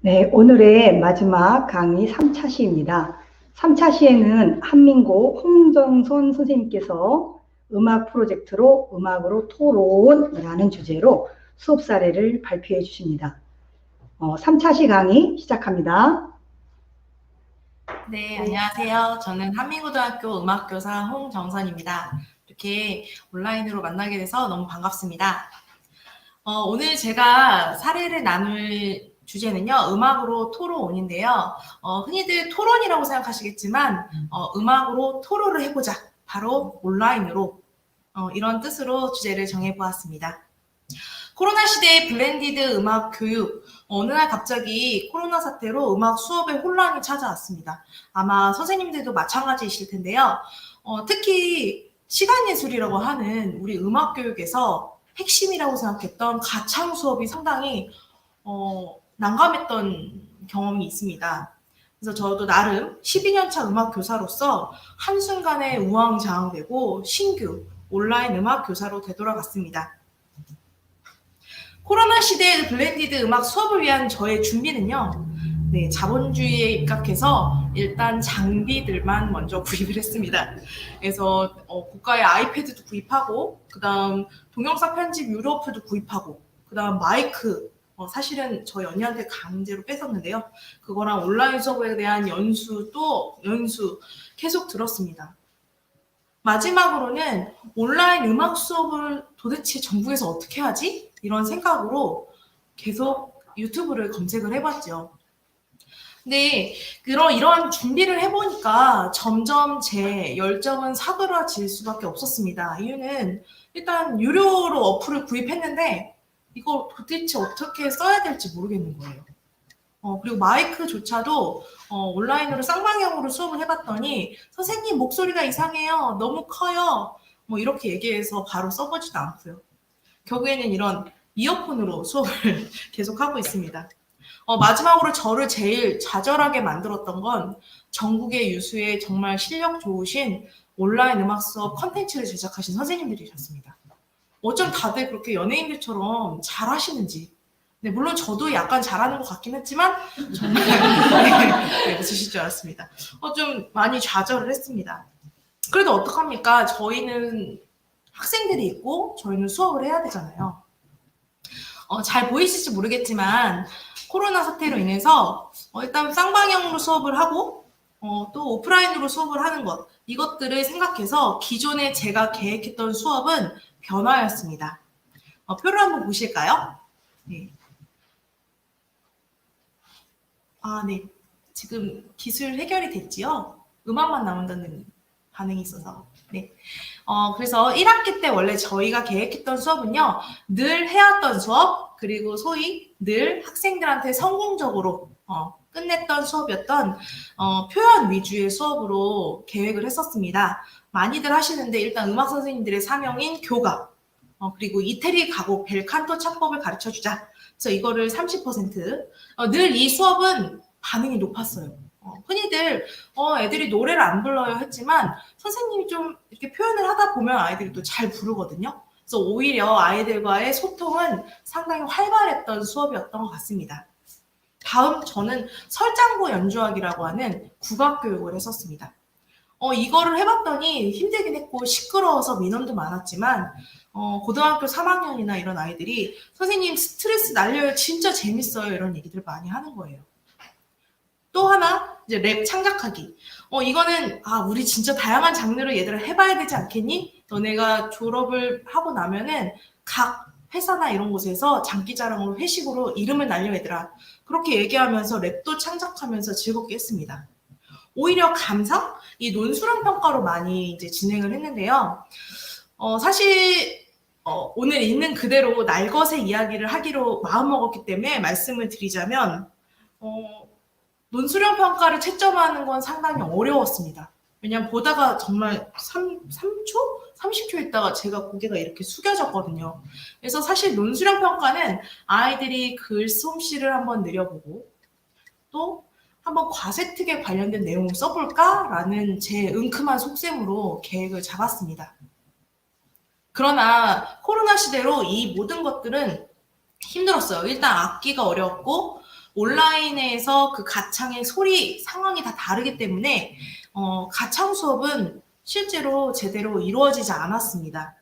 네, 오늘의 마지막 강의 3차 시입니다. 3차 시에는 한민고 홍정선 선생님께서 음악 프로젝트로 음악으로 토론이라는 주제로 수업 사례를 발표해 주십니다. 3차 시 강의 시작합니다. 네, 안녕하세요. 저는 한민고등학교 음악교사 홍정선입니다. 이렇게 온라인으로 만나게 돼서 너무 반갑습니다. 오늘 제가 사례를 나눌 주제는요, 음악으로 토론인데요. 흔히들 토론이라고 생각하시겠지만, 음악으로 토론을 해보자. 바로 온라인으로 이런 뜻으로 주제를 정해보았습니다. 코로나 시대의 블렌디드 음악 교육, 어느 날 갑자기 코로나 사태로 음악 수업에 혼란이 찾아왔습니다. 아마 선생님들도 마찬가지이실 텐데요. 특히 시간예술이라고 하는 우리 음악 교육에서 핵심이라고 생각했던 가창 수업이 상당히 난감했던 경험이 있습니다. 그래서 저도 나름 12년차 음악 교사로서 한순간에 우왕좌왕되고 신규 온라인 음악 교사로 되돌아갔습니다. 코로나 시대의 블렌디드 음악 수업을 위한 저의 준비는요. 네, 자본주의에 입각해서 일단 장비들만 먼저 구입을 했습니다. 그래서 고가의 아이패드도 구입하고, 그다음 동영상 편집 유로프도 구입하고, 그다음 마이크, 사실은 저희 언니한테 강제로 뺏었는데요. 그거랑 온라인 수업에 대한 연수 계속 들었습니다. 마지막으로는 온라인 음악 수업을 도대체 전국에서 어떻게 하지? 이런 생각으로 계속 유튜브를 검색을 해봤죠. 근데 이런 준비를 해보니까 점점 제 열정은 사그라질 수밖에 없었습니다. 이유는 일단 유료로 어플을 구입했는데 이거 도대체 어떻게 써야 될지 모르겠는 거예요. 그리고 마이크조차도 온라인으로 쌍방향으로 수업을 해봤더니 선생님 목소리가 이상해요. 너무 커요. 뭐 이렇게 얘기해서 바로 써보지도 않고요. 결국에는 이런 이어폰으로 수업을 계속하고 있습니다. 마지막으로 저를 제일 좌절하게 만들었던 건 전국의 유수의 정말 실력 좋으신 온라인 음악 수업 컨텐츠를 제작하신 선생님들이셨습니다. 어쩜 다들 그렇게 연예인들처럼 잘하시는지. 네, 물론 저도 약간 잘하는 것 같긴 했지만 정말 네, 웃으실 줄 알았습니다. 좀 많이 좌절을 했습니다. 그래도 어떡합니까? 저희는 학생들이 있고 저희는 수업을 해야 되잖아요. 잘 보이실지 모르겠지만 코로나 사태로 인해서 일단 쌍방향으로 수업을 하고 또 오프라인으로 수업을 하는 것, 이것들을 생각해서 기존에 제가 계획했던 수업은 변화였습니다. 표를 한번 보실까요? 네. 네. 지금 기술 해결이 됐지요? 음악만 나온다는 반응이 있어서. 네. 그래서 1학기 때 원래 저희가 계획했던 수업은요, 늘 해왔던 수업, 그리고 소위 늘 학생들한테 성공적으로 끝냈던 수업이었던 표현 위주의 수업으로 계획을 했었습니다. 많이들 하시는데 일단 음악 선생님들의 사명인 교가, 그리고 이태리 가곡 벨칸토 창법을 가르쳐주자. 그래서 이거를 30%, 늘 이 수업은 반응이 높았어요. 흔히들 애들이 노래를 안 불러요 했지만 선생님이 좀 이렇게 표현을 하다 보면 아이들이 또 잘 부르거든요. 그래서 오히려 아이들과의 소통은 상당히 활발했던 수업이었던 것 같습니다. 다음 저는 설장구 연주학이라고 하는 국악교육을 했었습니다. 이거를 해봤더니 힘들긴 했고 시끄러워서 민원도 많았지만 고등학교 3학년이나 이런 아이들이 선생님 스트레스 날려요. 진짜 재밌어요. 이런 얘기들 많이 하는 거예요. 또 하나 이제 랩 창작하기. 이거는 우리 진짜 다양한 장르를 얘들아 해봐야 되지 않겠니? 너네가 졸업을 하고 나면은 각 회사나 이런 곳에서 장기자랑으로 회식으로 이름을 날려 얘들아. 그렇게 얘기하면서 랩도 창작하면서 즐겁게 했습니다. 오히려 감상? 이 논술형 평가로 많이 이제 진행을 했는데요. 사실 오늘 있는 그대로 날것의 이야기를 하기로 마음먹었기 때문에 말씀을 드리자면 논술형 평가를 채점하는 건 상당히 어려웠습니다. 왜냐면 보다가 정말 3초? 30초 있다가 제가 고개가 이렇게 숙여졌거든요. 그래서 사실 논술형 평가는 아이들이 글 솜씨를 한번 느려보고 또 한번 과세특에 관련된 내용을 써볼까라는 제 은큼한 속셈으로 계획을 잡았습니다. 그러나 코로나 시대로 이 모든 것들은 힘들었어요. 일단 악기가 어려웠고 온라인에서 그 가창의 소리 상황이 다 다르기 때문에 가창 수업은 실제로 제대로 이루어지지 않았습니다.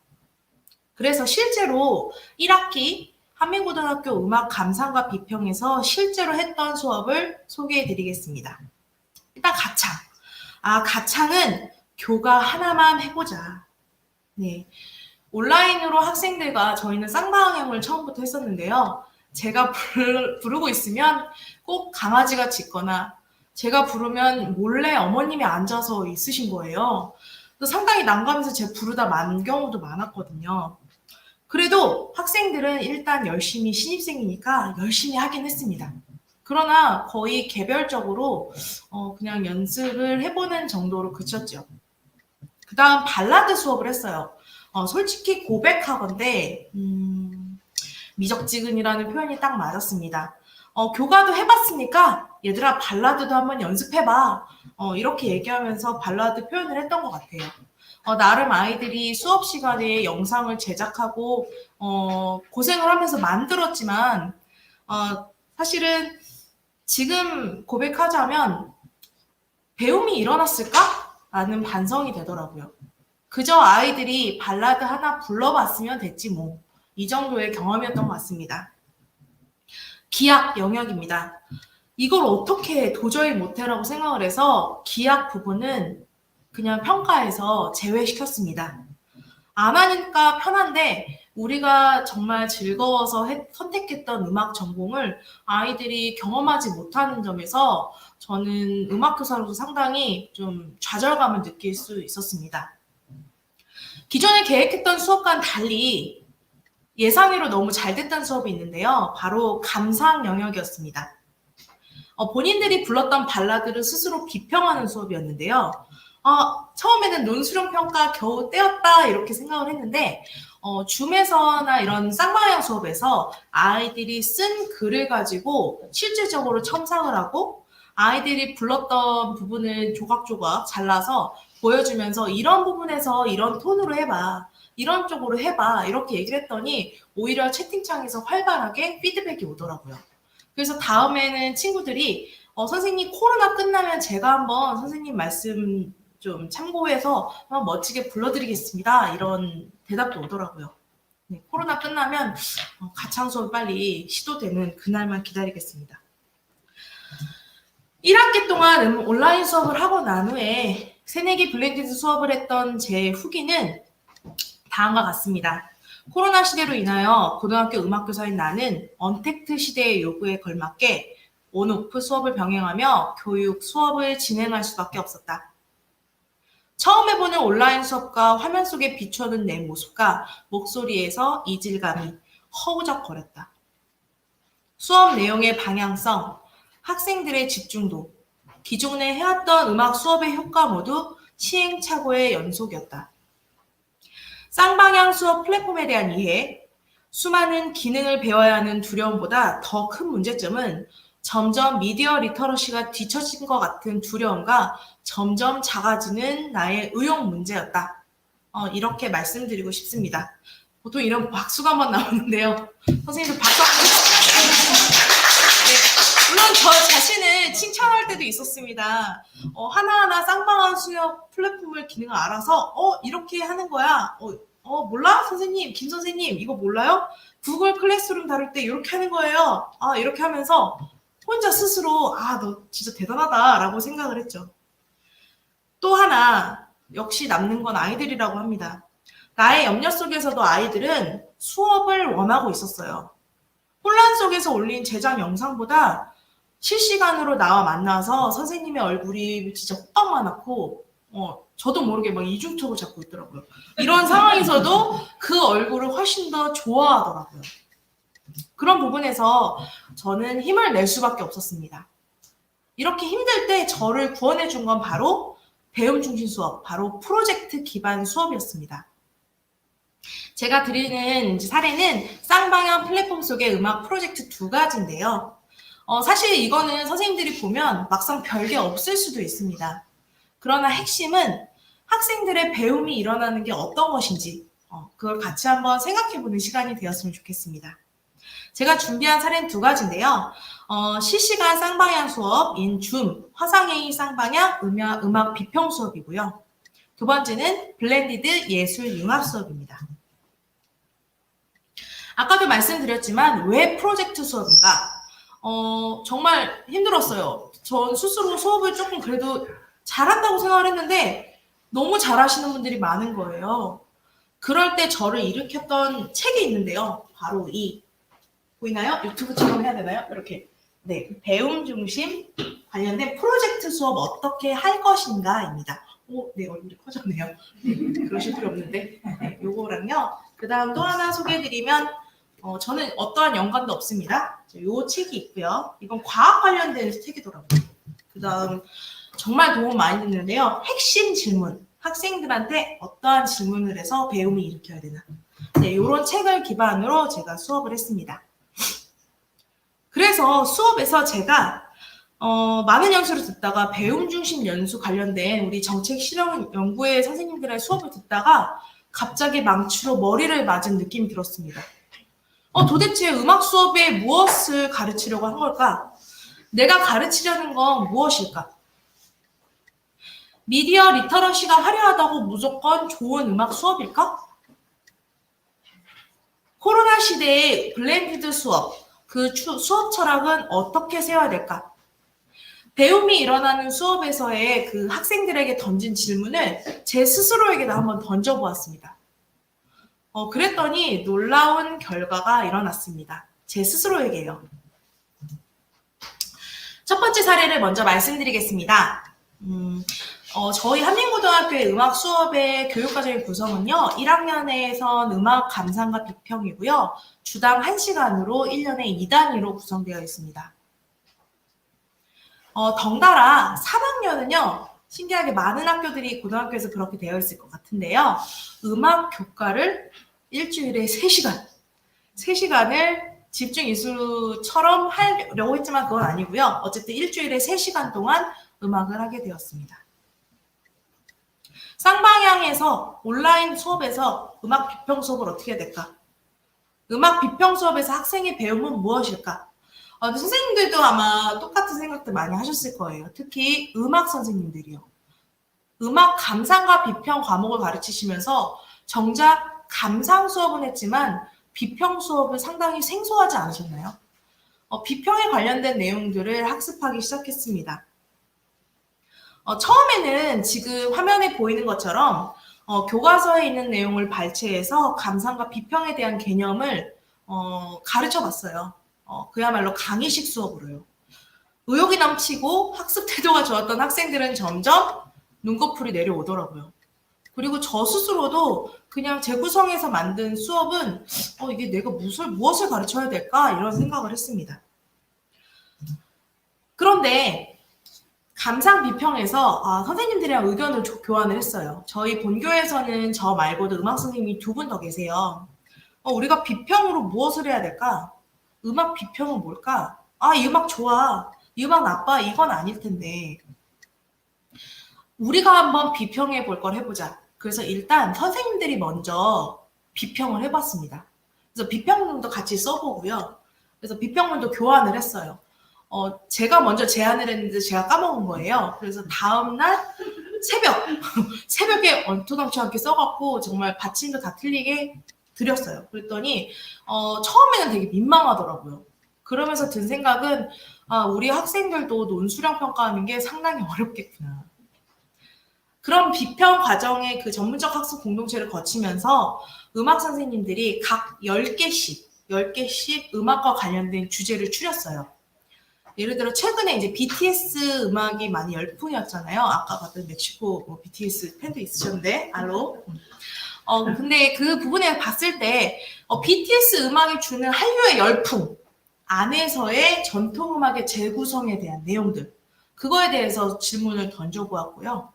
그래서 실제로 1학기 한민고등학교 음악 감상과 비평에서 실제로 했던 수업을 소개해 드리겠습니다. 일단 가창. 가창은 교가 하나만 해보자. 네. 온라인으로 학생들과 저희는 쌍방향을 처음부터 했었는데요. 제가 부르고 있으면 꼭 강아지가 짖거나 제가 부르면 몰래 어머님이 앉아서 있으신 거예요. 그래서 상당히 난감해서 제가 부르다 만 경우도 많았거든요. 그래도 학생들은 일단 열심히 신입생이니까 열심히 하긴 했습니다. 그러나 거의 개별적으로 그냥 연습을 해보는 정도로 그쳤죠. 그 다음 발라드 수업을 했어요. 솔직히 고백하건데 미적지근이라는 표현이 딱 맞았습니다. 교과도 해봤으니까 얘들아 발라드도 한번 연습해봐. 이렇게 얘기하면서 발라드 표현을 했던 것 같아요. 나름 아이들이 수업 시간에 영상을 제작하고 고생을 하면서 만들었지만 사실은 지금 고백하자면 배움이 일어났을까? 라는 반성이 되더라고요. 그저 아이들이 발라드 하나 불러봤으면 됐지 뭐. 이 정도의 경험이었던 것 같습니다. 기악 영역입니다. 이걸 어떻게 도저히 못해라고 생각을 해서 기악 부분은 그냥 평가에서 제외시켰습니다. 안 하니까 편한데 우리가 정말 즐거워서 선택했던 음악 전공을 아이들이 경험하지 못하는 점에서 저는 음악교사로서 상당히 좀 좌절감을 느낄 수 있었습니다. 기존에 계획했던 수업과는 달리 예상외로 너무 잘 됐던 수업이 있는데요. 바로 감상 영역이었습니다. 본인들이 불렀던 발라드를 스스로 비평하는 수업이었는데요. 처음에는 논술형평가 겨우 떼었다 이렇게 생각을 했는데 줌에서나 이런 쌍방향 수업에서 아이들이 쓴 글을 가지고 실질적으로 첨삭을 하고 아이들이 불렀던 부분을 조각조각 잘라서 보여주면서 이런 부분에서 이런 톤으로 해봐. 이런 쪽으로 해봐. 이렇게 얘기를 했더니 오히려 채팅창에서 활발하게 피드백이 오더라고요. 그래서 다음에는 친구들이 선생님 코로나 끝나면 제가 한번 선생님 말씀 좀 참고해서 한번 멋지게 불러드리겠습니다. 이런 대답도 오더라고요. 네, 코로나 끝나면 가창 수업 빨리 시도되는 그날만 기다리겠습니다. 1학기 동안 온라인 수업을 하고 난 후에 새내기 블렌디드 수업을 했던 제 후기는 다음과 같습니다. 코로나 시대로 인하여 고등학교 음악교사인 나는 언택트 시대의 요구에 걸맞게 온오프 수업을 병행하며 교육 수업을 진행할 수밖에 없었다. 처음 해보는 온라인 수업과 화면 속에 비춰오는 내 모습과 목소리에서 이질감이 허우적거렸다. 수업 내용의 방향성, 학생들의 집중도, 기존에 해왔던 음악 수업의 효과 모두 시행착오의 연속이었다. 쌍방향 수업 플랫폼에 대한 이해, 수많은 기능을 배워야 하는 두려움보다 더 큰 문제점은 점점 미디어 리터러시가 뒤처진 것 같은 두려움과 점점 작아지는 나의 의욕 문제였다. 이렇게 말씀드리고 싶습니다. 보통 이런 박수가 한번 나오는데요. 선생님들 박수 한번 네, 물론 저 자신을 칭찬할 때도 있었습니다. 하나하나 쌍방향 수업 플랫폼을 기능을 알아서 이렇게 하는 거야. 몰라? 선생님, 김 선생님 이거 몰라요? 구글 클래스룸 다룰 때 이렇게 하는 거예요. 이렇게 하면서 혼자 스스로 너 진짜 대단하다 라고 생각을 했죠. 또 하나 역시 남는 건 아이들이라고 합니다. 나의 염려 속에서도 아이들은 수업을 원하고 있었어요. 혼란 속에서 올린 제작 영상보다 실시간으로 나와 만나서 선생님의 얼굴이 진짜 호빵만하고 저도 모르게 막 이중턱을 잡고 있더라고요. 이런 상황에서도 그 얼굴을 훨씬 더 좋아하더라고요. 그런 부분에서 저는 힘을 낼 수밖에 없었습니다. 이렇게 힘들 때 저를 구원해 준 건 바로 배움 중심 수업, 바로 프로젝트 기반 수업이었습니다. 제가 드리는 사례는 쌍방향 플랫폼 속의 음악 프로젝트 2가지인데요. 사실 이거는 선생님들이 보면 막상 별게 없을 수도 있습니다. 그러나 핵심은 학생들의 배움이 일어나는 게 어떤 것인지 그걸 같이 한번 생각해보는 시간이 되었으면 좋겠습니다. 제가 준비한 사례는 2가지인데요. 실시간 쌍방향 수업인 줌, 화상회의 쌍방향 음악 비평 수업이고요. 두 번째는 블렌디드 예술 융합 수업입니다. 아까도 말씀드렸지만 왜 프로젝트 수업인가? 정말 힘들었어요. 전 스스로 수업을 조금 그래도 잘한다고 생각을 했는데 너무 잘하시는 분들이 많은 거예요. 그럴 때 저를 일으켰던 책이 있는데요. 바로 이 보이나요? 유튜브처럼 해야 되나요? 이렇게 네, 배움 중심 관련된 프로젝트 수업 어떻게 할 것인가입니다. 네, 얼굴이 커졌네요. 네, 그러실 필요 없는데 네, 요거랑요. 그 다음 또 하나 소개해드리면 저는 어떠한 연관도 없습니다. 요 책이 있고요. 이건 과학 관련된 책이더라고요. 그 다음 정말 도움 많이 됐는데요. 핵심 질문. 학생들한테 어떠한 질문을 해서 배움을 일으켜야 되나. 네, 이런 책을 기반으로 제가 수업을 했습니다. 그래서 수업에서 제가 많은 연수를 듣다가 배움 중심 연수 관련된 우리 정책 실험 연구회 선생님들의 수업을 듣다가 갑자기 망치로 머리를 맞은 느낌이 들었습니다. 도대체 음악 수업에 무엇을 가르치려고 한 걸까? 내가 가르치려는 건 무엇일까? 미디어 리터러시가 화려하다고 무조건 좋은 음악 수업일까? 코로나 시대의 블렌디드 수업, 그 수업 철학은 어떻게 세워야 될까? 배움이 일어나는 수업에서의 그 학생들에게 던진 질문을 제 스스로에게도 한번 던져보았습니다. 그랬더니 놀라운 결과가 일어났습니다. 제 스스로에게요. 첫 번째 사례를 먼저 말씀드리겠습니다. 저희 한민고등학교의 음악 수업의 교육과정의 구성은요. 1학년에선 음악 감상과 비평이고요. 주당 1시간으로 1년에 2단위로 구성되어 있습니다. 덩달아 3학년은요. 신기하게 많은 학교들이 고등학교에서 그렇게 되어 있을 것 같은데요. 음악 교과를 일주일에 3시간, 3시간을 집중 이수처럼 하려고 했지만 그건 아니고요. 어쨌든 일주일에 3시간 동안 음악을 하게 되었습니다. 쌍방향에서 온라인 수업에서 음악 비평 수업을 어떻게 해야 될까? 음악 비평 수업에서 학생의 배움은 무엇일까? 선생님들도 아마 똑같은 생각들 많이 하셨을 거예요. 특히 음악 선생님들이요. 음악 감상과 비평 과목을 가르치시면서 정작 감상 수업은 했지만 비평 수업은 상당히 생소하지 않으셨나요? 비평에 관련된 내용들을 학습하기 시작했습니다. 처음에는 지금 화면에 보이는 것처럼 교과서에 있는 내용을 발췌해서 감상과 비평에 대한 개념을 가르쳐 봤어요. 그야말로 강의식 수업으로요. 의욕이 넘치고 학습 태도가 좋았던 학생들은 점점 눈꺼풀이 내려오더라고요. 그리고 저 스스로도 그냥 재구성해서 만든 수업은 이게 내가 무엇을 가르쳐야 될까 이런 생각을 했습니다. 그런데 감상 비평에서 선생님들이랑 의견을 교환을 했어요. 저희 본교에서는 저 말고도 음악 선생님이 2분 더 계세요. 우리가 비평으로 무엇을 해야 될까? 음악 비평은 뭘까? 이 음악 좋아. 이 음악 나빠. 이건 아닐 텐데. 우리가 한번 비평해 볼 걸 해보자. 그래서 일단 선생님들이 먼저 비평을 해봤습니다. 그래서 비평문도 같이 써보고요. 그래서 비평문도 교환을 했어요. 제가 먼저 제안을 했는데 제가 까먹은 거예요. 그래서 다음날 새벽에 얼토당토하게 써갖고 정말 받침도 다 틀리게 드렸어요. 그랬더니 처음에는 되게 민망하더라고요. 그러면서 든 생각은 우리 학생들도 논수량 평가하는 게 상당히 어렵겠구나. 그런 비평 과정의 그 전문적 학습 공동체를 거치면서 음악 선생님들이 각 10개씩 음악과 관련된 주제를 추렸어요. 예를 들어 최근에 이제 BTS 음악이 많이 열풍이었잖아요. 아까 봤던 멕시코 BTS 팬도 있으셨는데 알로. 근데 그 부분에 봤을 때 BTS 음악이 주는 한류의 열풍 안에서의 전통 음악의 재구성에 대한 내용들 그거에 대해서 질문을 던져보았고요.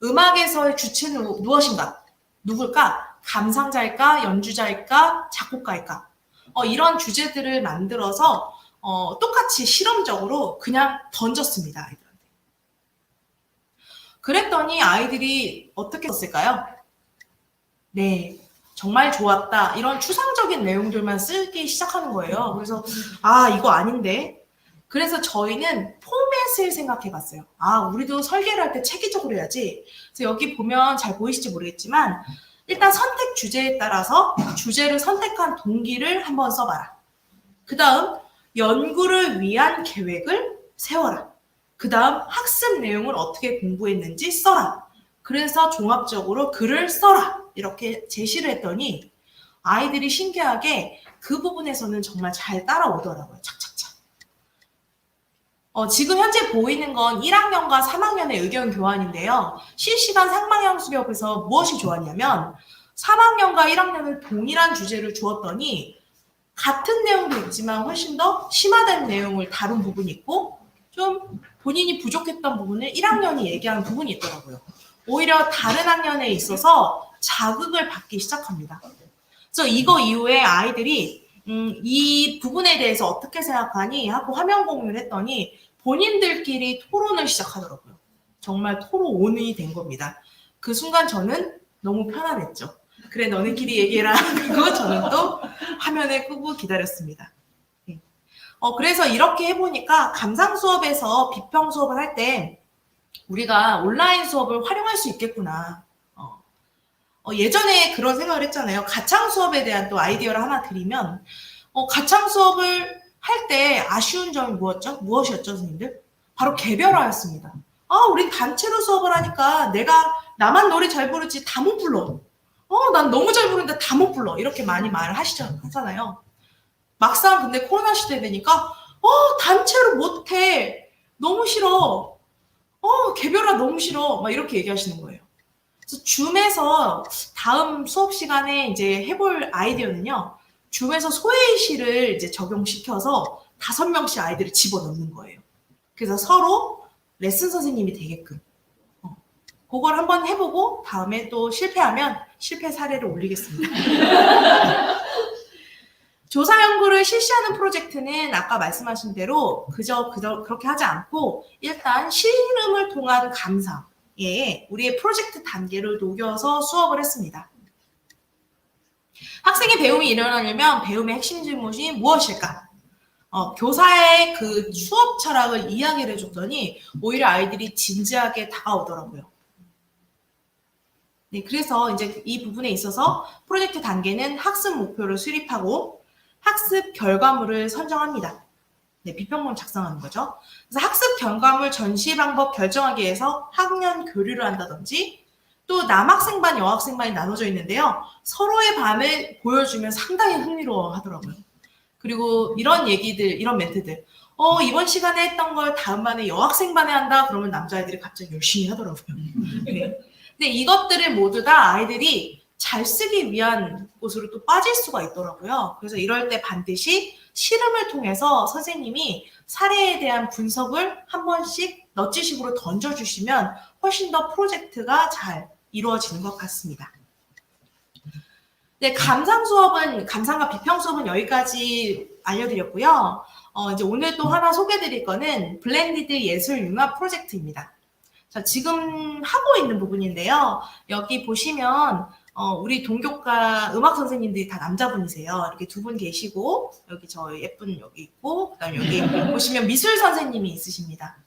음악에서의 주체는 무엇인가? 누굴까? 감상자일까? 연주자일까? 작곡가일까? 이런 주제들을 만들어서 똑같이 실험적으로 그냥 던졌습니다. 아이들한테. 그랬더니 아이들이 어떻게 썼을까요? 네, 정말 좋았다. 이런 추상적인 내용들만 쓰기 시작하는 거예요. 그래서 이거 아닌데? 그래서 저희는 포맷을 생각해 봤어요. 우리도 설계를 할 때 체계적으로 해야지. 그래서 여기 보면 잘 보이실지 모르겠지만 일단 선택 주제에 따라서 주제를 선택한 동기를 한번 써봐라. 그 다음 연구를 위한 계획을 세워라. 그 다음 학습 내용을 어떻게 공부했는지 써라. 그래서 종합적으로 글을 써라. 이렇게 제시를 했더니 아이들이 신기하게 그 부분에서는 정말 잘 따라오더라고요. 착착착. 지금 현재 보이는 건 1학년과 3학년의 의견 교환인데요. 실시간 상방향 수업에서 무엇이 좋았냐면 3학년과 1학년을 동일한 주제를 주었더니 같은 내용도 있지만 훨씬 더 심화된 내용을 다룬 부분이 있고 좀 본인이 부족했던 부분을 1학년이 얘기하는 부분이 있더라고요. 오히려 다른 학년에 있어서 자극을 받기 시작합니다. 그래서 이거 이후에 아이들이 이 부분에 대해서 어떻게 생각하니 하고 화면 공유를 했더니 본인들끼리 토론을 시작하더라고요. 정말 토론이 된 겁니다. 그 순간 저는 너무 편안했죠. 그래 너네끼리 얘기해라. 그리고 저는 또 화면을 끄고 기다렸습니다. 그래서 이렇게 해보니까 감상 수업에서 비평 수업을 할 때 우리가 온라인 수업을 활용할 수 있겠구나. 예전에 그런 생각을 했잖아요. 가창 수업에 대한 또 아이디어를 하나 드리면 가창 수업을 할 때 아쉬운 점이 무엇이었죠, 선생님들? 바로 개별화였습니다. 우린 단체로 수업을 하니까 나만 노래 잘 부르지 다 못 불러. 난 너무 잘 부르는데 다 못 불러. 이렇게 많이 말을 하잖아요. 막상 근데 코로나 시대 되니까 단체로 못해. 너무 싫어. 개별화 너무 싫어. 막 이렇게 얘기하시는 거예요. 그래서 줌에서 다음 수업 시간에 이제 해볼 아이디어는요. 줌에서 소외시를 이제 적용시켜서 5명씩 아이들을 집어넣는 거예요. 그래서 서로 레슨 선생님이 되게끔. 그걸 한번 해보고 다음에 또 실패하면 실패 사례를 올리겠습니다. 조사 연구를 실시하는 프로젝트는 아까 말씀하신 대로 그저 그렇게 하지 않고 일단 실험을 통한 감상에 우리의 프로젝트 단계를 녹여서 수업을 했습니다. 학생의 배움이 일어나려면 배움의 핵심 질문이 무엇일까? 교사의 그 수업 철학을 이야기를 해줬더니 오히려 아이들이 진지하게 다가오더라고요. 네, 그래서 이제 이 부분에 있어서 프로젝트 단계는 학습 목표를 수립하고 학습 결과물을 선정합니다. 네, 비평문 작성하는 거죠. 그래서 학습 결과물 전시 방법 결정하기 위해서 학년 교류를 한다든지 또 남학생반, 여학생반이 나눠져 있는데요. 서로의 반을 보여주면 상당히 흥미로워 하더라고요. 그리고 이런 얘기들, 이런 멘트들. 이번 시간에 했던 걸 다음 반에 여학생반에 한다? 그러면 남자애들이 갑자기 열심히 하더라고요. 네. 근데 이것들을 모두 다 아이들이 잘 쓰기 위한 곳으로 또 빠질 수가 있더라고요. 그래서 이럴 때 반드시 실험을 통해서 선생님이 사례에 대한 분석을 한 번씩 넛지식으로 던져주시면 훨씬 더 프로젝트가 잘 이루어지는 것 같습니다. 네, 감상과 비평 수업은 여기까지 알려드렸고요. 이제 오늘 또 하나 소개해드릴 거는 블렌디드 예술 융합 프로젝트입니다. 자, 지금 하고 있는 부분인데요. 여기 보시면 우리 동교과 음악 선생님들이 다 남자분이세요. 이렇게 2분 계시고 여기 저 예쁜 여기 있고 그다음 여기 보시면 미술 선생님이 있으십니다.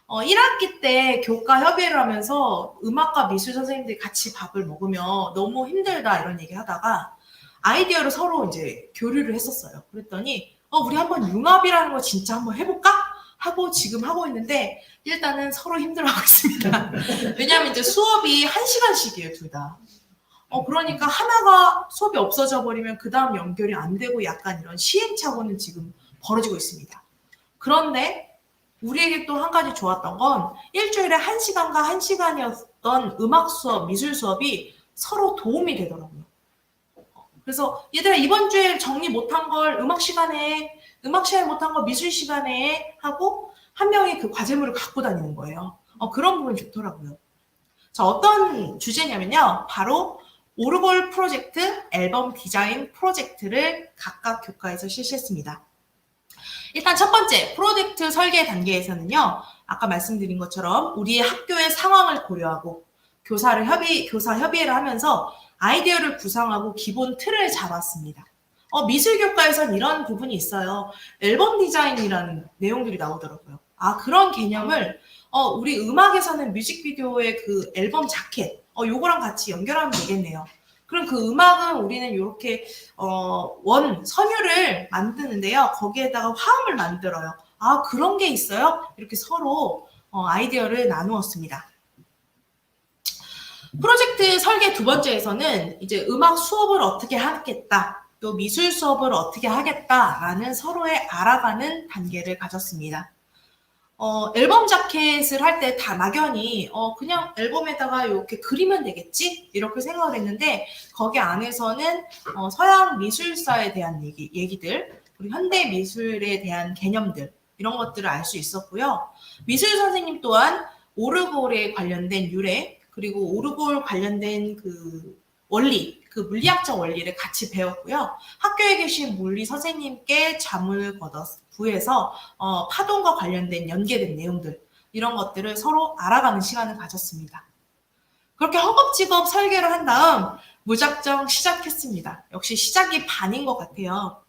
1학기 때 교과 협의를 하면서 음악과 미술 선생님들이 같이 밥을 먹으며 너무 힘들다 이런 얘기 하다가 아이디어를 서로 이제 교류를 했었어요. 그랬더니 우리 한번 융합이라는 거 진짜 한번 해볼까? 하고 지금 하고 있는데 일단은 서로 힘들어하고 있습니다. 왜냐하면 이제 수업이 1시간씩이에요, 둘 다. 그러니까 하나가 수업이 없어져 버리면 그 다음 연결이 안 되고 약간 이런 시행착오는 지금 벌어지고 있습니다. 그런데 우리에게 또 한 가지 좋았던 건 일주일에 1시간과 1시간이었던 음악 수업, 미술 수업이 서로 도움이 되더라고요. 그래서 얘들아 이번 주에 정리 못한 걸 음악 시간에 못한 걸 미술 시간에 하고 한 명이 그 과제물을 갖고 다니는 거예요. 그런 부분이 좋더라고요. 자, 어떤 주제냐면요. 바로 오르골 프로젝트, 앨범 디자인 프로젝트를 각각 교과에서 실시했습니다. 일단 첫 번째 프로젝트 설계 단계에서는요. 아까 말씀드린 것처럼 우리의 학교의 상황을 고려하고 교사 협의를 하면서 아이디어를 구상하고 기본 틀을 잡았습니다. 미술교과에선 이런 부분이 있어요. 앨범 디자인이라는 내용들이 나오더라고요. 아, 그런 개념을 우리 음악에서는 뮤직비디오의 그 앨범 자켓, 요거랑 같이 연결하면 되겠네요. 그럼 그 음악은 우리는 이렇게 선율을 만드는데요. 거기에다가 화음을 만들어요. 아, 그런 게 있어요? 이렇게 서로 아이디어를 나누었습니다. 프로젝트 설계 두 번째에서는 이제 음악 수업을 어떻게 하겠다, 또 미술 수업을 어떻게 하겠다라는 서로의 알아가는 단계를 가졌습니다. 앨범 자켓을 할 때 다 막연히 그냥 앨범에다가 이렇게 그리면 되겠지? 이렇게 생각을 했는데 거기 안에서는 서양 미술사에 대한 얘기들, 그리고 현대 미술에 대한 개념들, 이런 것들을 알 수 있었고요. 미술 선생님 또한 오르골에 관련된 유래, 그리고 오르골 관련된 그 원리, 그 물리학적 원리를 같이 배웠고요. 학교에 계신 물리 선생님께 잠을 구해서 파동과 관련된 연계된 내용들, 이런 것들을 서로 알아가는 시간을 가졌습니다. 그렇게 허겁지겁 설계를 한 다음 무작정 시작했습니다. 역시 시작이 반인 것 같아요.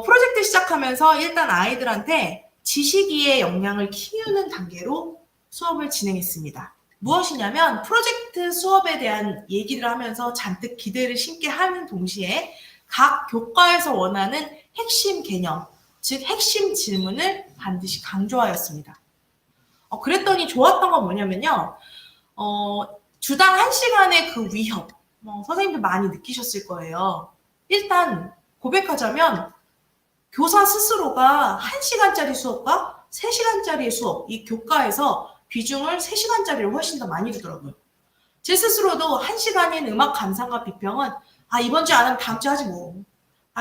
프로젝트 시작하면서 일단 아이들한테 지식이의 역량을 키우는 단계로 수업을 진행했습니다. 무엇이냐면 프로젝트 수업에 대한 얘기를 하면서 잔뜩 기대를 심게 하는 동시에 각 교과에서 원하는 핵심 개념, 즉 핵심 질문을 반드시 강조하였습니다. 그랬더니 좋았던 건 뭐냐면요. 주당 1시간의 그 위협, 선생님들 많이 느끼셨을 거예요. 일단 고백하자면 교사 스스로가 1시간짜리 수업과 3시간짜리 수업, 이 교과에서 비중을 3시간짜리를 훨씬 더 많이 주더라고요. 제 스스로도 1시간인 음악 감상과 비평은 이번 주에 안 하면 다음 주에 하지 뭐.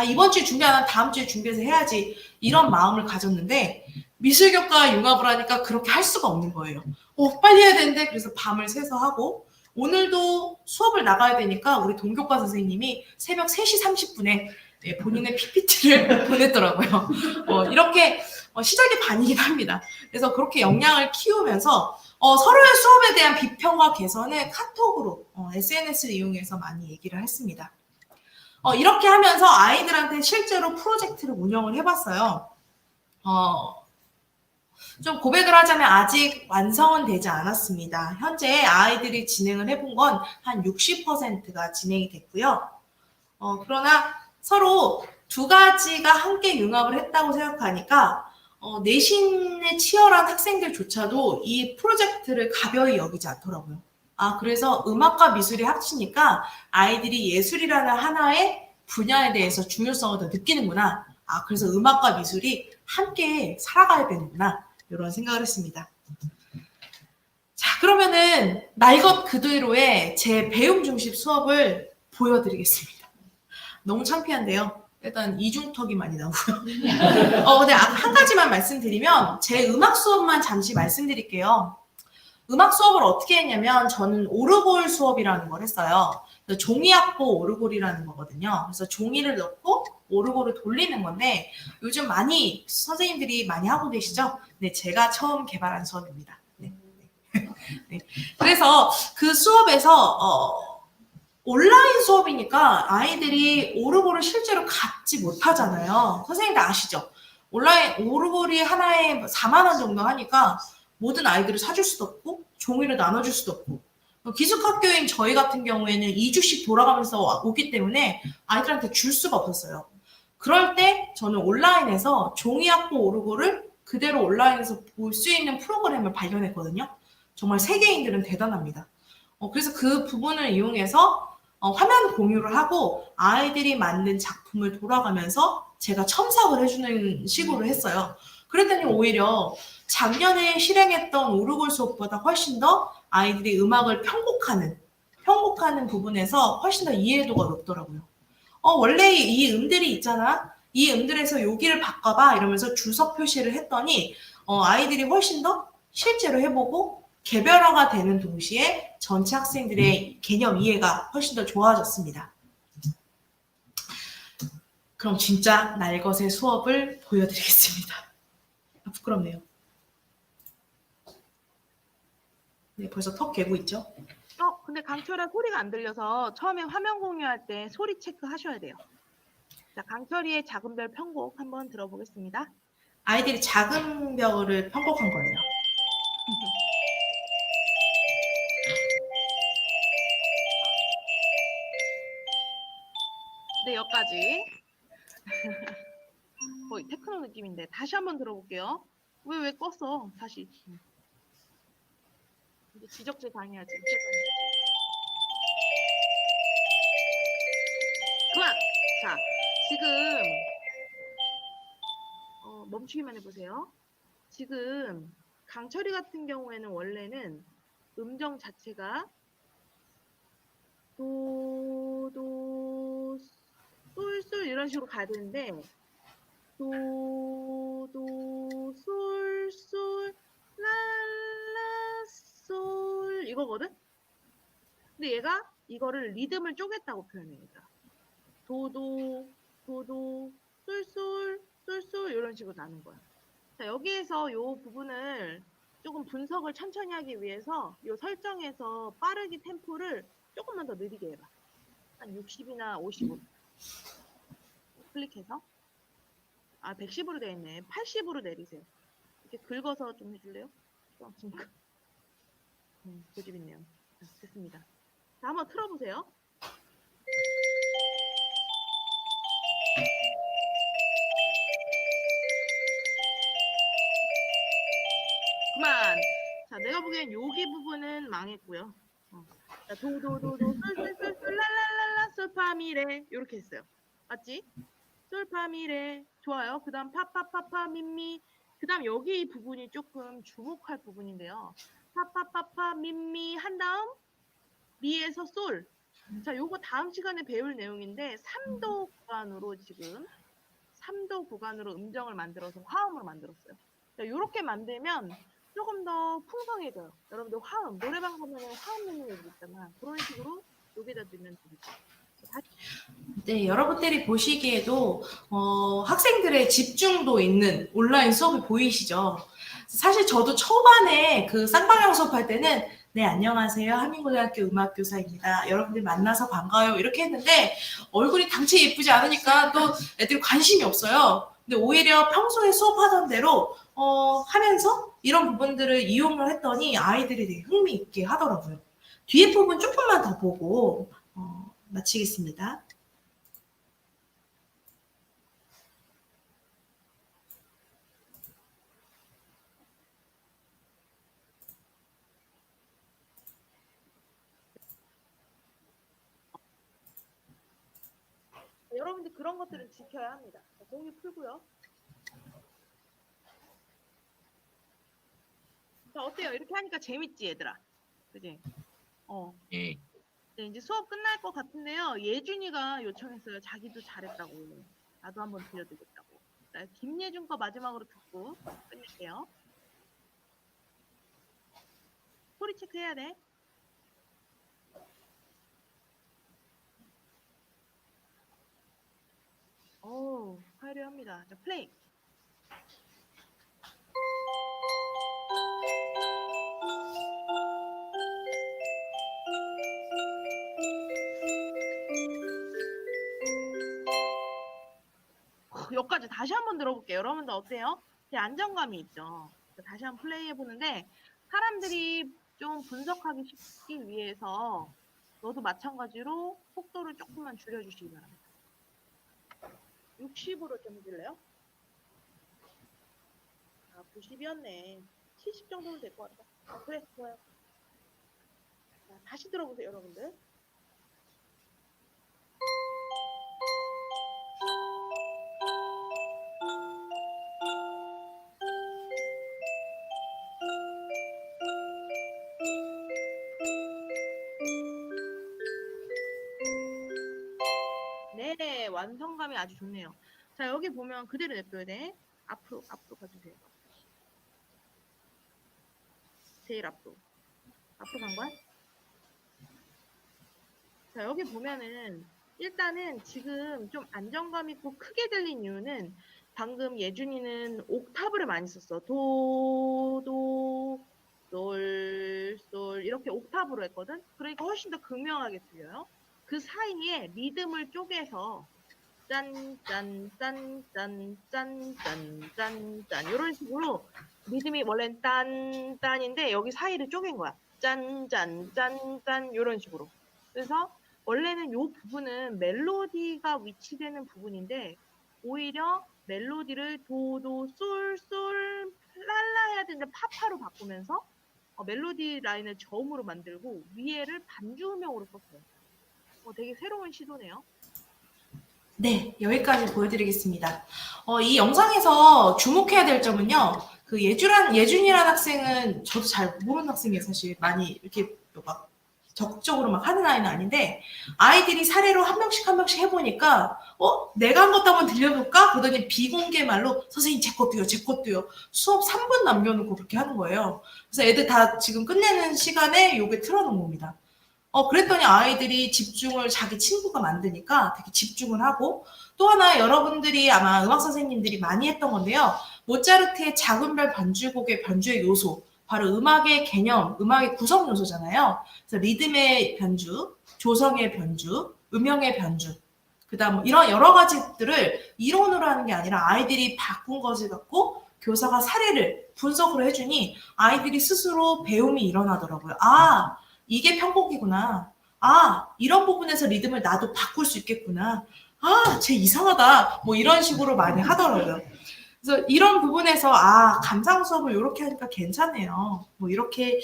이번 주에 준비 안 하면 다음 주에 준비해서 해야지. 이런 마음을 가졌는데 미술교과와 융합을 하니까 그렇게 할 수가 없는 거예요. 빨리 해야 되는데 그래서 밤을 새서 하고 오늘도 수업을 나가야 되니까 우리 동교과 선생님이 새벽 3시 30분에 본인의 PPT를 보냈더라고요. 이렇게 시작이 반이긴 합니다. 그래서 그렇게 역량을 키우면서 서로의 수업에 대한 비평과 개선을 카톡으로 SNS를 이용해서 많이 얘기를 했습니다. 이렇게 하면서 아이들한테 실제로 프로젝트를 운영을 해봤어요. 좀 고백을 하자면 아직 완성은 되지 않았습니다. 현재 아이들이 진행을 해본 건 한 60%가 진행이 됐고요. 그러나 서로 두 가지가 함께 융합을 했다고 생각하니까 내신에 치열한 학생들조차도 이 프로젝트를 가벼이 여기지 않더라고요. 그래서 음악과 미술이 합치니까 아이들이 예술이라는 하나의 분야에 대해서 중요성을 더 느끼는구나. 그래서 음악과 미술이 함께 살아가야 되는구나. 이런 생각을 했습니다. 자, 그러면은 날 것 그대로의 제 배움 중심 수업을 보여드리겠습니다. 너무 창피한데요. 일단 이중턱이 많이 나오고요. 근데 한 가지만 말씀드리면 제 음악 수업만 잠시 말씀드릴게요. 음악 수업을 어떻게 했냐면 저는 오르골 수업이라는 걸 했어요. 종이악보 오르골이라는 거거든요. 그래서 종이를 넣고 오르골을 돌리는 건데 요즘 많이 선생님들이 많이 하고 계시죠? 네, 제가 처음 개발한 수업입니다. 네. 네. 그래서 그 수업에서 온라인 수업이니까 아이들이 오르골을 실제로 갖지 못하잖아요. 선생님들 아시죠? 온라인 오르골이 하나에 4만 원 정도 하니까 모든 아이들을 사줄 수도 없고 종이를 나눠줄 수도 없고 기숙학교인 저희 같은 경우에는 2주씩 돌아가면서 오기 때문에 아이들한테 줄 수가 없었어요. 그럴 때 저는 온라인에서 종이악보 오르골을 그대로 온라인에서 볼 수 있는 프로그램을 발견했거든요. 정말 세계인들은 대단합니다. 그래서 그 부분을 이용해서 화면 공유를 하고 아이들이 만든 작품을 돌아가면서 제가 첨삭을 해주는 식으로 했어요. 그랬더니 오히려 작년에 실행했던 오르골 수업보다 훨씬 더 아이들이 음악을 편곡하는 부분에서 훨씬 더 이해도가 높더라고요. 원래 이 음들이 있잖아. 이 음들에서 여기를 바꿔봐 이러면서 주석 표시를 했더니 아이들이 훨씬 더 실제로 해보고 개별화가 되는 동시에 전체 학생들의 개념 이해가 훨씬 더 좋아졌습니다. 그럼 진짜 날것의 수업을 보여드리겠습니다. 부끄럽네요. 네, 벌써 턱 개고 있죠? 근데 강철아 소리가 안 들려서 처음에 화면 공유할 때 소리 체크하셔야 돼요. 자, 강철이의 작은 별 편곡 한번 들어보겠습니다. 아이들이 작은 별을 편곡한 거예요. 네, 여기까지. 거의 테크노 느낌인데 다시 한번 들어볼게요. 왜 껐어? 다시. 이제 지적질 당해야지. 그만! 자, 지금 멈추기만 해보세요. 지금 강철이 같은 경우에는 원래는 음정 자체가 도, 도, 솔, 솔 이런 식으로 가야 되는데 도, 도, 솔, 솔, 라, 라, 솔 이거거든? 근데 얘가 이거를 리듬을 쪼갰다고 표현해. 얘가. 도도, 도도, 솔솔, 솔솔 이런 식으로 나는 거야. 자, 여기에서 이 부분을 조금 분석을 천천히 하기 위해서 이 설정에서 빠르기 템포를 조금만 더 느리게 해봐. 한 60이나 50으로. 클릭해서. 110으로 되어 있네. 80으로 내리세요. 이렇게 긁어서 좀 해줄래요? 고집 있네요. 자, 됐습니다. 자, 한번 틀어보세요. 그만. 자, 내가 보기엔 여기 부분은 망했고요. 자, 도도도도 솔솔솔솔 랄랄랄라 솔파미레 이렇게 했어요. 맞지? 솔파미레 좋아요. 그 다음 파파파파 민미 그 다음 여기 이 부분이 조금 주목할 부분인데요. 파파파파 민미 한 다음 미에서 솔. 자, 요거 다음 시간에 배울 내용인데 3도 구간으로 지금 3도 구간으로 음정을 만들어서 화음으로 만들었어요. 자, 요렇게 만들면 조금 더 풍성해져요. 여러분들 화음, 노래방 가면은 화음 넣는 얘기 있잖아. 그런 식으로 여기다 넣으면 되겠죠. 네, 여러분들이 보시기에도 학생들의 집중도 있는 온라인 수업이 보이시죠? 사실 저도 초반에 그 쌍방향 수업할 때는 네, 안녕하세요. 한민고등학교 음악교사입니다. 여러분들 만나서 반가워요. 이렇게 했는데 얼굴이 당최 예쁘지 않으니까 또 애들이 관심이 없어요. 근데 오히려 평소에 수업하던 대로 하면서 이런 부분들을 이용을 했더니 아이들이 되게 흥미있게 하더라고요. 뒤에 부분 조금만 더 보고 마치겠습니다. 여러분들 그런 것들은 지켜야 합니다. 자, 공유 풀고요. 자, 어때요? 이렇게 하니까 재밌지, 얘들아? 그지? 예. 네, 이제 수업 끝날 것 같은데요. 예준이가 요청했어요. 자기도 잘했다고. 나도 한번 들려드리겠다고. 자, 김예준 거 마지막으로 듣고 끝낼게요. 소리 체크해야 돼. 오, 화려합니다. 자, 플레이. 여기까지 다시 한번 들어볼게요. 여러분들 어때요? 되게 안정감이 있죠. 다시 한번 플레이 해보는데 사람들이 좀 분석하기 쉽기 위해서 너도 마찬가지로 속도를 조금만 줄여주시기 바랍니다. 60으로 좀 해줄래요? 90이었네. 70 정도면 될 것 같다. 그래, 좋아요. 자, 다시 들어보세요, 여러분들. 네, 완성감이 아주 좋네요. 자, 여기 보면 그대로 냅둬야 돼. 앞으로 가주세요. 제일 앞으로. 앞으로 간 거야? 자, 여기 보면은 일단은 지금 좀 안정감 있고 크게 들린 이유는 방금 예준이는 옥타브를 많이 썼어. 도, 도, 솔, 솔 이렇게 옥타브로 했거든? 그러니까 훨씬 더 극명하게 들려요. 그 사이에 리듬을 쪼개서 짠짠짠짠짠짠짠짠 이런 식으로 리듬이 원래는 딴딴인데 여기 사이를 쪼갠 거야. 짠짠짠짠 이런 식으로. 그래서 원래는 요 부분은 멜로디가 위치되는 부분인데 오히려 멜로디를 도도 솔솔 랄라 해야 되는데 파파로 바꾸면서 멜로디 라인을 저음으로 만들고 위에를 반주음형으로 썼어요. 되게 새로운 시도네요. 네, 여기까지 보여드리겠습니다. 이 영상에서 주목해야 될 점은요. 그 예준이라는 학생은 저도 잘 모르는 학생이에요. 사실 많이 이렇게 막 적극적으로 막 하는 아이는 아닌데 아이들이 사례로 한 명씩 해보니까 내가 한 것도 한번 들려볼까? 그러더니 비공개 말로 선생님 제 것도요. 수업 3분 남겨놓고 그렇게 하는 거예요. 그래서 애들 다 지금 끝내는 시간에 요게 틀어놓은 겁니다. 그랬더니 아이들이 집중을 자기 친구가 만드니까 되게 집중을 하고 또 하나 여러분들이 아마 음악 선생님들이 많이 했던 건데요. 모차르트의 작은 별 반주곡의 변주의 요소 바로 음악의 개념, 음악의 구성 요소잖아요. 그래서 리듬의 변주, 조성의 변주, 음영의 변주 그다음 이런 여러 가지들을 이론으로 하는 게 아니라 아이들이 바꾼 것을 갖고 교사가 사례를 분석을 해주니 아이들이 스스로 배움이 일어나더라고요. 이게 편곡이구나. 이런 부분에서 리듬을 나도 바꿀 수 있겠구나. 쟤 이상하다. 뭐 이런 식으로 많이 하더라고요. 그래서 이런 부분에서 감상 수업을 이렇게 하니까 괜찮네요. 뭐 이렇게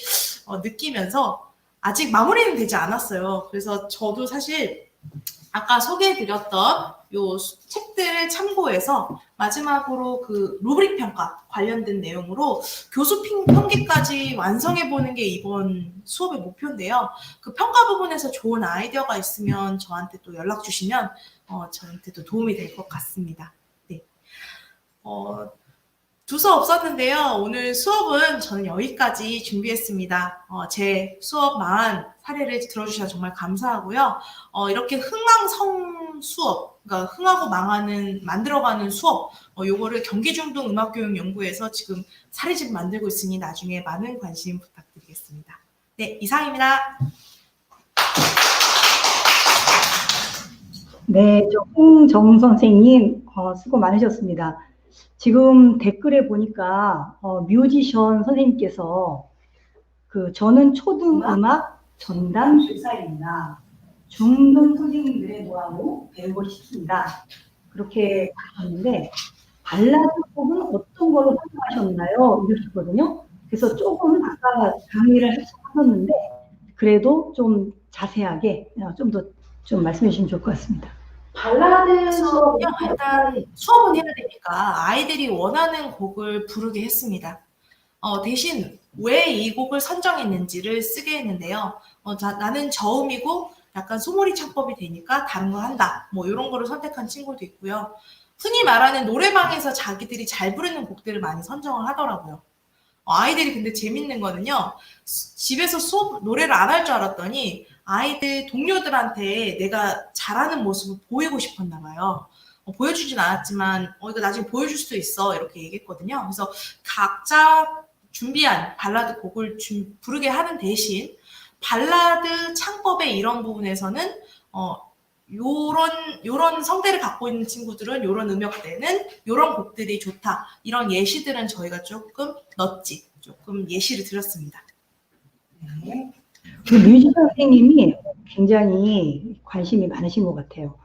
느끼면서 아직 마무리는 되지 않았어요. 그래서 저도 사실 아까 소개해드렸던 요 책들을 참고해서 마지막으로 그 루브릭 평가 관련된 내용으로 교수 평기까지 완성해보는 게 이번 수업의 목표인데요. 그 평가 부분에서 좋은 아이디어가 있으면 저한테 또 연락 주시면 저한테도 도움이 될 것 같습니다. 네. 두서 없었는데요. 오늘 수업은 저는 여기까지 준비했습니다. 제 수업만 사례를 들어주셔서 정말 감사하고요. 이렇게 흥망성 수업, 그러니까 흥하고 만들어가는 수업, 요거를 경기중동음악교육연구에서 지금 사례집 만들고 있으니 나중에 많은 관심 부탁드리겠습니다. 네, 이상입니다. 네, 홍정 선생님 수고 많으셨습니다. 지금 댓글에 보니까 뮤지션 선생님께서 저는 초등음악 전담 교사입니다. 중등 선생님들의 노하우 배우고 싶습니다. 그렇게 하셨는데 발라드 곡은 어떤 걸로 선정하셨나요? 이러셨거든요. 그래서 조금 아까 강의를 하셨는데 그래도 좀 자세하게 좀 더 좀 말씀해 주시면 좋을 것 같습니다. 발라드 수업 일단 수업은 해야 되니까 아이들이 원하는 곡을 부르게 했습니다. 대신 왜 이 곡을 선정했는지를 쓰게 했는데요. 나는 저음이고 약간 소몰이 창법이 되니까 다른 걸 한다. 뭐 이런 거를 선택한 친구도 있고요. 흔히 말하는 노래방에서 자기들이 잘 부르는 곡들을 많이 선정을 하더라고요. 아이들이 근데 재밌는 거는요. 집에서 노래를 안 할 줄 알았더니 아이들 동료들한테 내가 잘하는 모습을 보이고 싶었나 봐요. 보여주진 않았지만 이거 나중에 보여줄 수도 있어 이렇게 얘기했거든요. 그래서 각자 준비한 발라드 곡을 부르게 하는 대신 발라드 창법의 이런 부분에서는 요런 성대를 갖고 있는 친구들은 요런 음역대는 요런 곡들이 좋다. 이런 예시들은 저희가 조금 예시를 드렸습니다. 네. 뮤지션 선생님이 굉장히 관심이 많으신 것 같아요.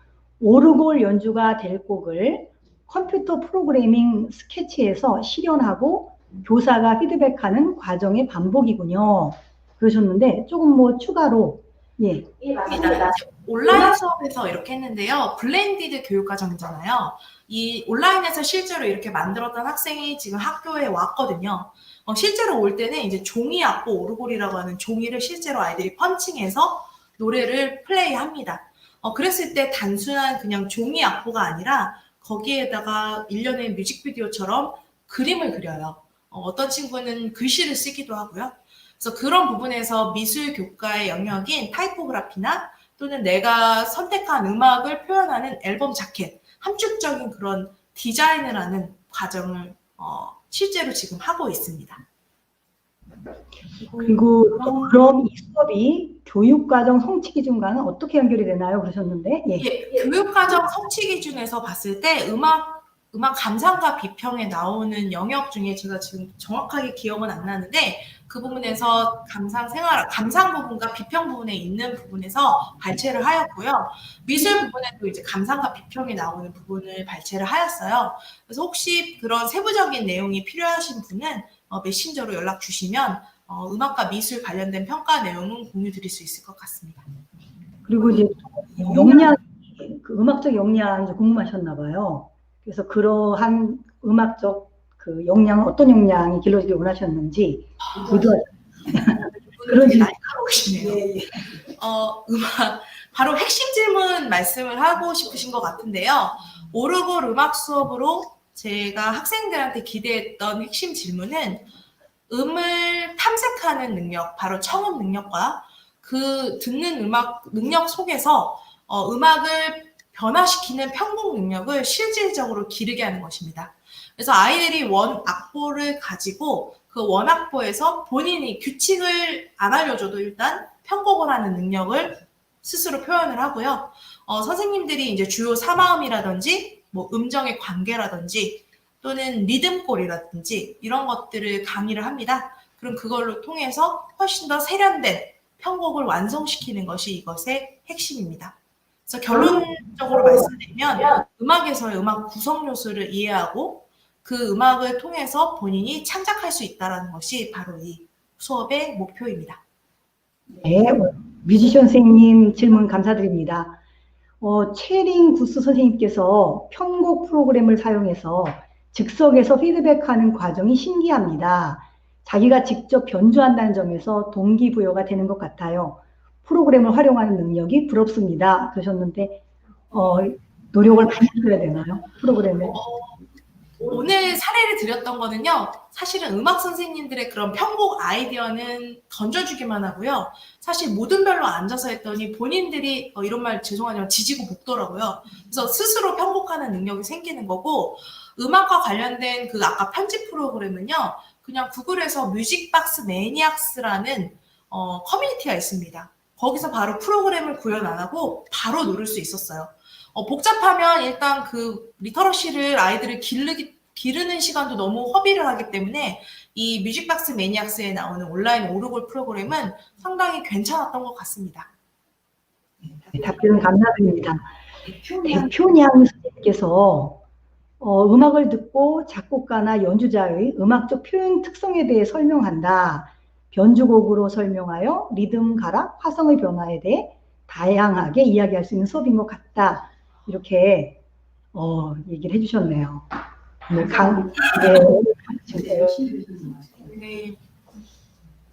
오르골 연주가 될 곡을 컴퓨터 프로그래밍 스케치에서 실현하고 교사가 피드백하는 과정의 반복이군요. 그러셨는데 조금 뭐 추가로 맞습니다. 온라인 수업에서 이렇게 했는데요. 블렌디드 교육과정이잖아요. 이 온라인에서 실제로 이렇게 만들었던 학생이 지금 학교에 왔거든요. 실제로 올 때는 이제 종이 악보 오르골이라고 하는 종이를 실제로 아이들이 펀칭해서 노래를 플레이합니다. 그랬을 때 단순한 그냥 종이 악보가 아니라 거기에다가 일련의 뮤직비디오처럼 그림을 그려요. 어떤 친구는 글씨를 쓰기도 하고요. 그래서 그런 부분에서 미술 교과의 영역인 타이포그래피나 또는 내가 선택한 음악을 표현하는 앨범 자켓, 함축적인 그런 디자인을 하는 과정을 실제로 지금 하고 있습니다. 그리고 또 그럼 이 수업이 교육과정 성취 기준과는 어떻게 연결이 되나요? 그러셨는데, 예. 예, 교육과정 성취 기준에서 봤을 때 음악 감상과 비평에 나오는 영역 중에 제가 지금 정확하게 기억은 안 나는데 그 부분에서 감상 부분과 비평 부분에 있는 부분에서 발췌를 하였고요. 미술 부분에도 이제 감상과 비평이 나오는 부분을 발췌를 하였어요. 그래서 혹시 그런 세부적인 내용이 필요하신 분은 메신저로 연락 주시면 음악과 미술 관련된 평가 내용은 공유 드릴 수 있을 것 같습니다. 그리고 이제 역량, 그 음악적 역량 이제 궁금하셨나 봐요. 그래서 그러한 음악적 그 역량은 어떤 역량이 길러지길 원하셨는지 그런 날카로우시네요. 바로 핵심 질문 말씀을 하고 싶으신 것 같은데요. 오르골 음악 수업으로 제가 학생들한테 기대했던 핵심 질문은 음을 탐색하는 능력, 바로 청음 능력과 그 듣는 음악 능력 속에서 음악을 변화시키는 편곡 능력을 실질적으로 기르게 하는 것입니다. 그래서 아이들이 원악보를 가지고 그 원악보에서 본인이 규칙을 안 알려줘도 일단 편곡을 하는 능력을 스스로 표현을 하고요. 선생님들이 이제 주요 사마음이라든지 뭐 음정의 관계라든지 또는 리듬골이라든지 이런 것들을 강의를 합니다. 그럼 그걸로 통해서 훨씬 더 세련된 편곡을 완성시키는 것이 이것의 핵심입니다. 그래서 결론적으로 말씀드리면 음악에서의 음악 구성 요소를 이해하고 그 음악을 통해서 본인이 창작할 수 있다는 것이 바로 이 수업의 목표입니다. 네, 뮤지션 선생님 질문 감사드립니다. 채링 구스 선생님께서 편곡 프로그램을 사용해서 즉석에서 피드백하는 과정이 신기합니다. 자기가 직접 변주한다는 점에서 동기부여가 되는 것 같아요. 프로그램을 활용하는 능력이 부럽습니다. 그러셨는데 노력을 많이 해줘야 되나요? 프로그램에? 오늘 사례를 드렸던 거는요. 사실은 음악 선생님들의 그런 편곡 아이디어는 던져주기만 하고요. 사실 모든 별로 앉아서 했더니 본인들이 이런 말 죄송하지만 지지고 볶더라고요. 그래서 스스로 편곡하는 능력이 생기는 거고 음악과 관련된 그 아까 편집 프로그램은요. 그냥 구글에서 뮤직박스 매니악스라는 커뮤니티가 있습니다. 거기서 바로 프로그램을 구현 안 하고 바로 누를 수 있었어요. 복잡하면 일단 그 리터러시를 아이들을 기르는 시간도 너무 허비를 하기 때문에 이 뮤직박스 매니악스에 나오는 온라인 오르골 프로그램은 상당히 괜찮았던 것 같습니다. 네, 답변 감사드립니다. 대표냥 선생님께서 음악을 듣고 작곡가나 연주자의 음악적 표현 특성에 대해 설명한다. 변주곡으로 설명하여 리듬, 가락, 화성의 변화에 대해 다양하게 이야기할 수 있는 수업인 것 같다. 이렇게 얘기를 해주셨네요. 오늘 네.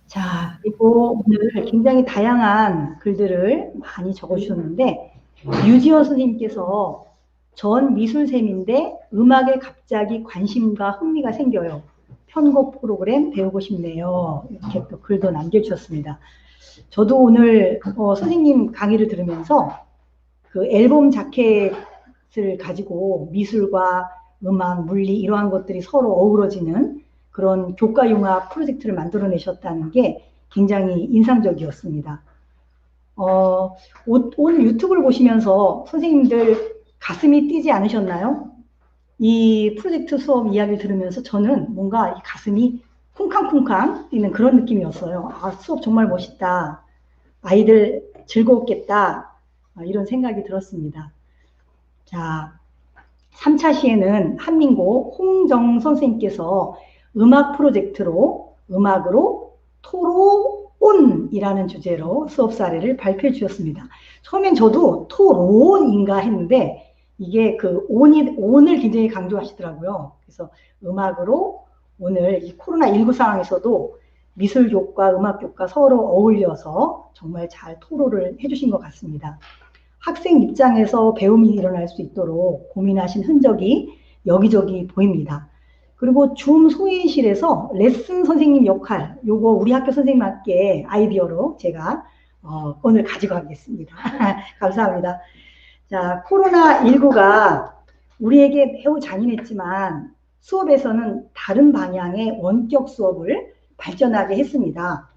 자, 그리고 오늘 굉장히 다양한 글들을 많이 적어주셨는데 유지원 선생님께서 전 미술쌤인데 음악에 갑자기 관심과 흥미가 생겨요. 편곡 프로그램 배우고 싶네요. 이렇게 또 글도 남겨주셨습니다. 저도 오늘 선생님 강의를 들으면서 그 앨범 자켓을 가지고 미술과 음악, 물리 이러한 것들이 서로 어우러지는 그런 교과융합 프로젝트를 만들어내셨다는 게 굉장히 인상적이었습니다. 오늘 유튜브를 보시면서 선생님들 가슴이 뛰지 않으셨나요? 이 프로젝트 수업 이야기를 들으면서 저는 뭔가 이 가슴이 쿵쾅쿵쾅 뛰는 그런 느낌이었어요. 아, 수업 정말 멋있다. 아이들 즐거웠겠다. 이런 생각이 들었습니다. 자, 3차 시에는 한민고 홍정 선생님께서 음악 프로젝트로 음악으로 토로온이라는 주제로 수업 사례를 발표해 주셨습니다. 처음엔 저도 토로온인가 했는데 이게 그 온을 굉장히 강조하시더라고요. 그래서 음악으로 오늘 이 코로나19 상황에서도 미술교과, 음악교과 서로 어울려서 정말 잘 토로를 해주신 것 같습니다. 학생 입장에서 배움이 일어날 수 있도록 고민하신 흔적이 여기저기 보입니다. 그리고 줌 소인실에서 레슨 선생님 역할, 요거 우리 학교 선생님께 아이디어로 제가 오늘 가지고 가겠습니다. 감사합니다. 자, 코로나19가 우리에게 매우 잔인했지만 수업에서는 다른 방향의 원격 수업을 발전하게 했습니다.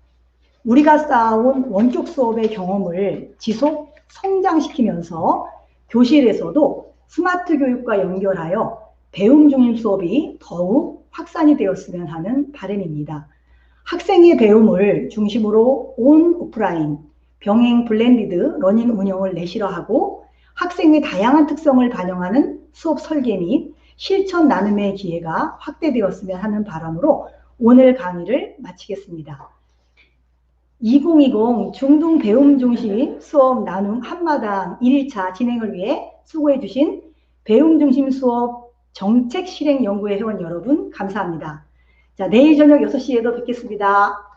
우리가 쌓아온 원격 수업의 경험을 지속 성장시키면서 교실에서도 스마트 교육과 연결하여 배움 중심 수업이 더욱 확산이 되었으면 하는 바람입니다. 학생의 배움을 중심으로 온 오프라인, 병행 블렌디드 러닝 운영을 내실화하고 학생의 다양한 특성을 반영하는 수업 설계 및 실천 나눔의 기회가 확대되었으면 하는 바람으로 오늘 강의를 마치겠습니다. 2020 중등 배움 중심 수업 나눔 한마당 1일차 진행을 위해 수고해 주신 배움 중심 수업 정책 실행 연구회 회원 여러분 감사합니다. 자, 내일 저녁 6시에도 뵙겠습니다.